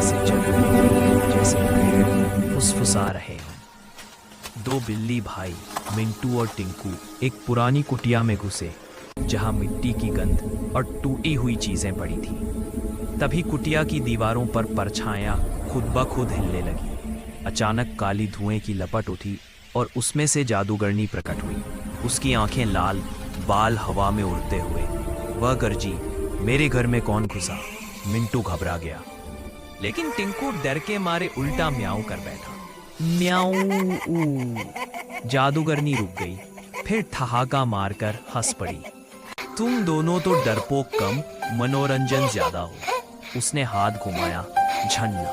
ऐसे चल रहे थे जैसे पेड़ फुसफुसा रहे हों। दो बिल्ली भाई मिंटू और टिंकू एक पुरानी कुटिया में घुसे जहां मिट्टी की गंध और टूटी हुई चीजें पड़ी थी। तभी कुटिया की दीवारों पर परछायां खुद ब खुद हिलने लगी। अचानक काली धुएं की लपट उठी और उसमें से जादूगरनी प्रकट हुई। उसकी आंखें लाल, बाल हवा में उड़ते हुए। वह गरजी, मेरे घर में कौन घुसा? मिंटू घबरा गया, लेकिन टिंकू डर के मारे उल्टा म्याऊं कर बैठा। म्याऊं। जादूगरनी रुक गई, फिर ठहाका मारकर हंस पड़ी। तुम दोनों तो डरपोक कम, मनोरंजन ज्यादा हो। उसने हाथ घुमाया, झन्ना।